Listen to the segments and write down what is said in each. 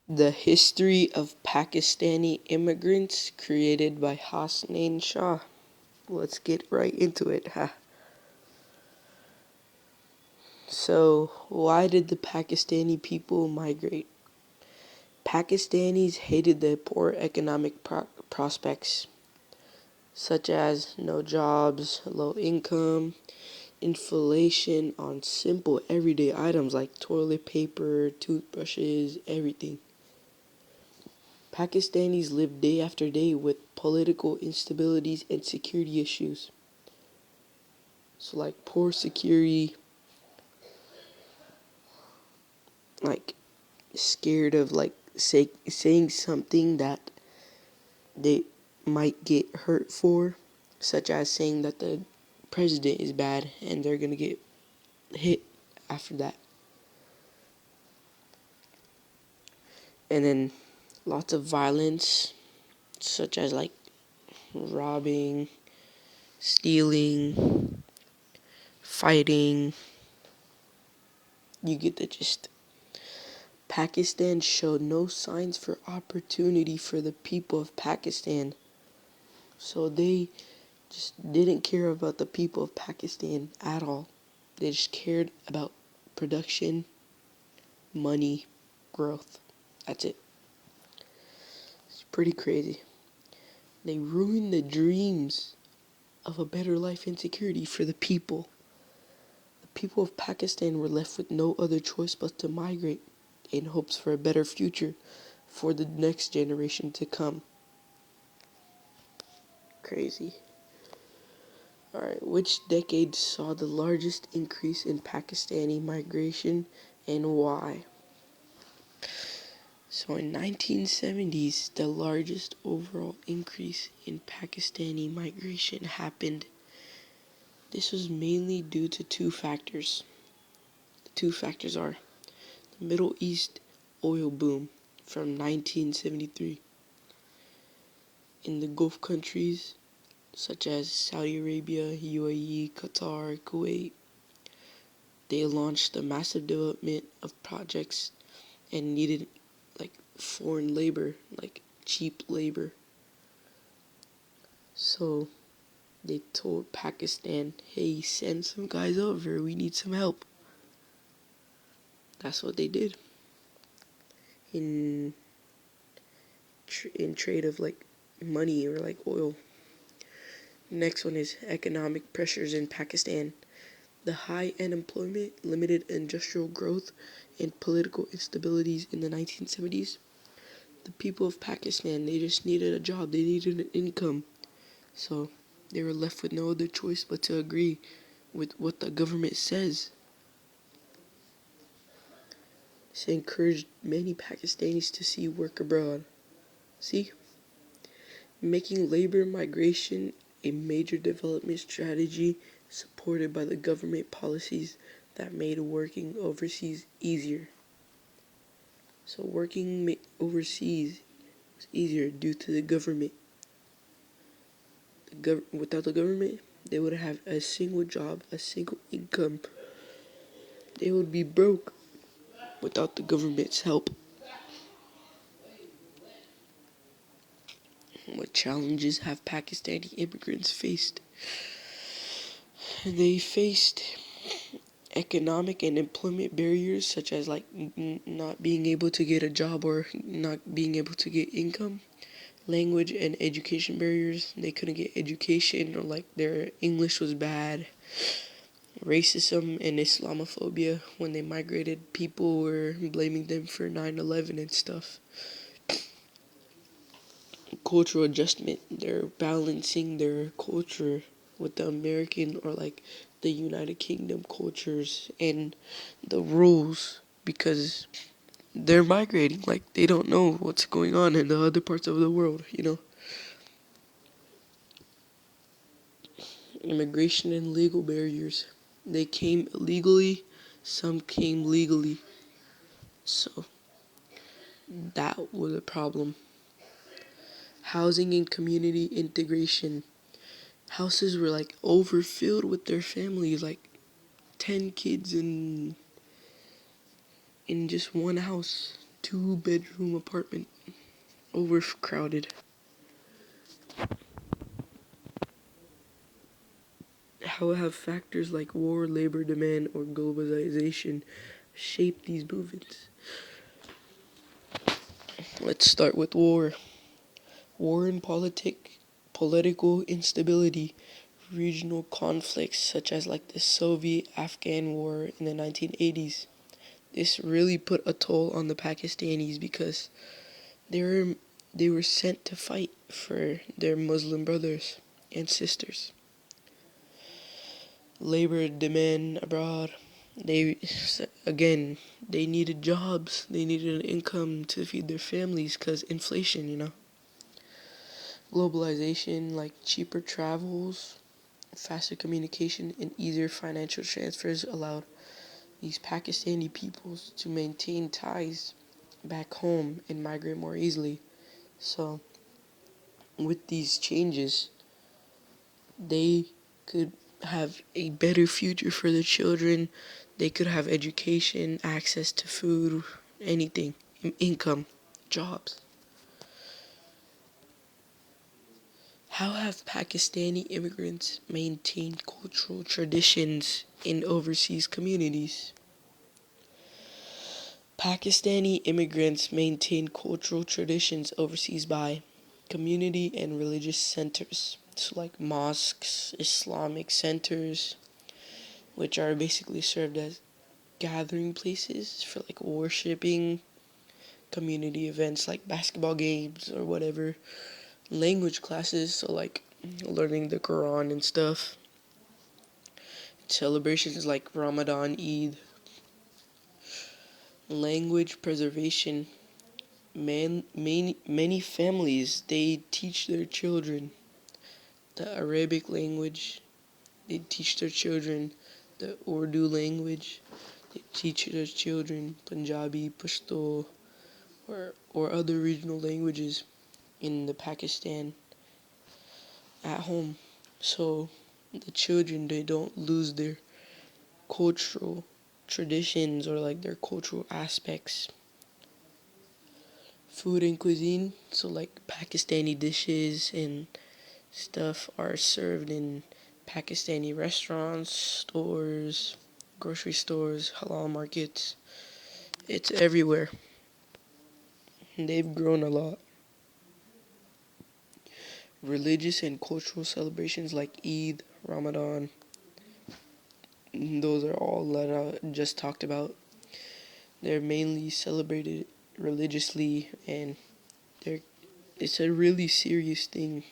The history of Pakistani immigrants created by Hasnain Shah. Let's get right into it. So, why did the Pakistani people migrate? Pakistanis hated the poor economic prospects, such as no jobs, low income, inflation on simple everyday items like toilet paper, toothbrushes, everything. Pakistanis live day after day with political instabilities and security issues. So, like poor security, like scared of saying something that they might get hurt for, such as saying that the president is bad and they're gonna get hit after that. And then lots of violence, such as like robbing, stealing, fighting. You get the gist. Pakistan showed no signs for opportunity for the people of Pakistan. So they just didn't care about the people of Pakistan at all. They just cared about production, money, growth. That's it. It's pretty crazy. They ruined the dreams of a better life and security for the people. The people of Pakistan were left with no other choice but to migrate in hopes for a better future for the next generation to come. Crazy. Alright, which decade saw the largest increase in Pakistani migration and why? So in 1970s, the largest overall increase in Pakistani migration happened. This was mainly due to two factors. The two factors are the Middle East oil boom from 1973 in the Gulf countries such as Saudi Arabia, UAE, Qatar, Kuwait. They launched a massive development of projects and needed like foreign labor, like cheap labor. So they told Pakistan, hey, send some guys over, we need some help. That's what they did in in trade of like money or like oil. Next one is economic pressures in Pakistan. The high unemployment, limited industrial growth, and political instabilities in the 1970s. The people of Pakistan, they just needed a job, they needed an income. So they were left with no other choice but to agree with what the government says. This encouraged many Pakistanis to see work abroad. See? Making labor migration a major development strategy supported by the government policies that made working overseas easier. So working overseas was easier due to the government. Without the government, they would have a single job, a single income. They would be broke without the government's help. What challenges have Pakistani immigrants faced? They faced economic and employment barriers such as like not being able to get a job or not being able to get income. Language and education barriers, they couldn't get education or like their English was bad. Racism and Islamophobia, when they migrated, people were blaming them for 9/11 and stuff. Cultural adjustment, they're balancing their culture with the American or like the United Kingdom cultures and the rules because they're migrating, like they don't know what's going on in the other parts of the world. Immigration and legal barriers, they came illegally, some came legally, so that was a problem. Housing and community integration, houses were like overfilled with their families, like 10 kids in just one house. 2-bedroom apartment, overcrowded. How have factors like war, labor demand, or globalization shaped these movements? Let's start with war. War and political instability, regional conflicts such as like the Soviet-Afghan War in the 1980s. This really put a toll on the Pakistanis because they were they were sent to fight for their Muslim brothers and sisters. Labor demand abroad. They again they needed jobs. They needed an income to feed their families because inflation. Globalization, like cheaper travels, faster communication, and easier financial transfers allowed these Pakistani peoples to maintain ties back home and migrate more easily. So, with these changes, they could have a better future for their children. They could have education, access to food, anything, income, jobs. How have Pakistani immigrants maintained cultural traditions in overseas communities? Pakistani immigrants maintain cultural traditions overseas by community and religious centers. So, like mosques, Islamic centers, which are basically served as gathering places for like worshiping, community events like basketball games or whatever, language classes, so like learning the Quran and stuff, celebrations like Ramadan, Eid, language preservation. Many families they teach their children the Arabic language. They teach their children the Urdu language. They teach their children Punjabi, Pashto, or other regional languages in the Pakistan at home. So the children they don't lose their cultural traditions or like their cultural aspects. Food and cuisine, so like Pakistani dishes and stuff are served in Pakistani restaurants, stores, grocery stores, halal markets. It's everywhere. They've grown a lot. Religious and cultural celebrations like Eid, Ramadan, those are all that I just talked about. They're mainly celebrated religiously, and they're it's a really serious thing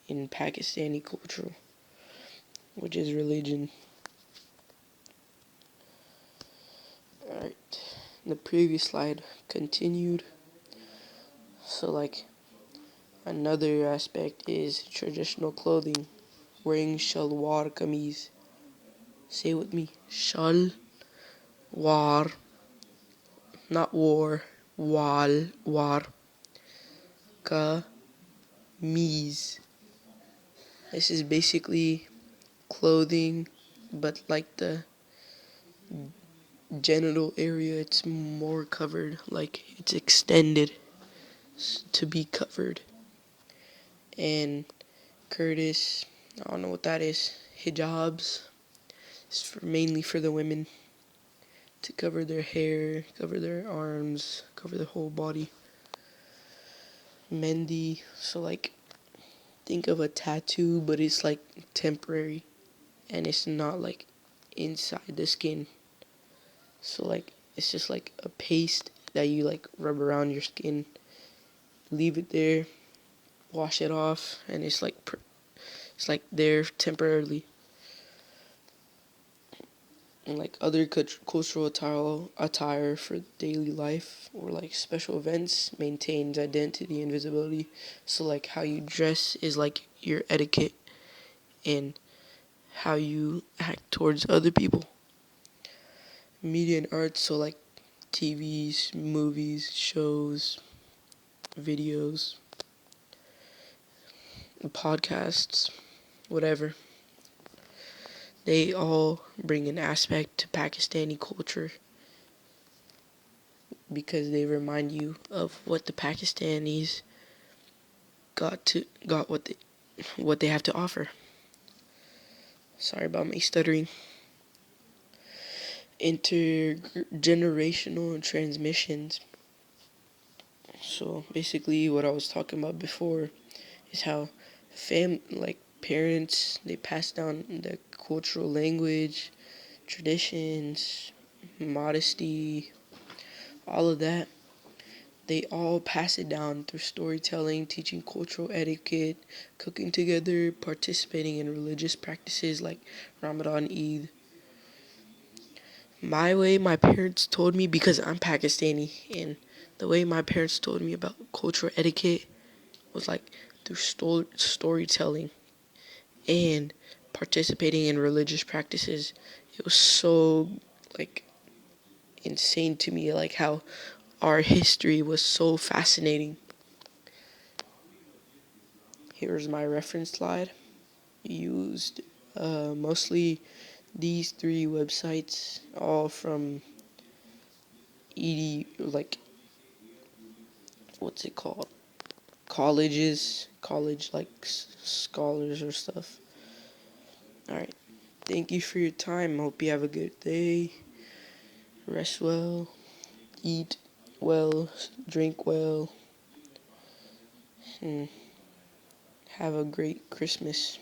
in Pakistani culture, which is religion. Alright, the previous slide continued. So, like, another aspect is traditional clothing, wearing shalwar kameez. Say it with me, shalwar, not war, war, kameez. This is basically clothing, but like the genital area, it's more covered, like it's extended to be covered. And Curtis, I don't know what that is. Hijabs is mainly for the women to cover their hair, cover their arms, cover their whole body. Mendi, so like think of a tattoo, but it's like temporary and it's not like inside the skin. So like it's just like a paste that you like rub around your skin, leave it there, wash it off, and it's like there temporarily. And like other cultural attire for daily life or like special events maintains identity and visibility. So like how you dress is like your etiquette and how you act towards other people. Media and arts, so like TVs, movies, shows, videos, podcasts, whatever. They all bring an aspect to Pakistani culture because they remind you of what the Pakistanis got what they have to offer. Sorry about me stuttering. Intergenerational transmissions. So basically, what I was talking about before is how like parents, they pass down the cultural language, traditions, modesty, all of that. They all pass it down through storytelling, teaching cultural etiquette, cooking together, participating in religious practices like Ramadan, Eid. My way my parents told me, because I'm Pakistani, and the way my parents told me about cultural etiquette was like through storytelling and participating in religious practices. It was so like insane to me, like how our history was so fascinating. Here's my reference slide. Used mostly these three websites, all from like what's it called? College like scholars or stuff. All right. Thank you for your time. Hope you have a good day. Rest well, eat well, drink well, and have a great Christmas.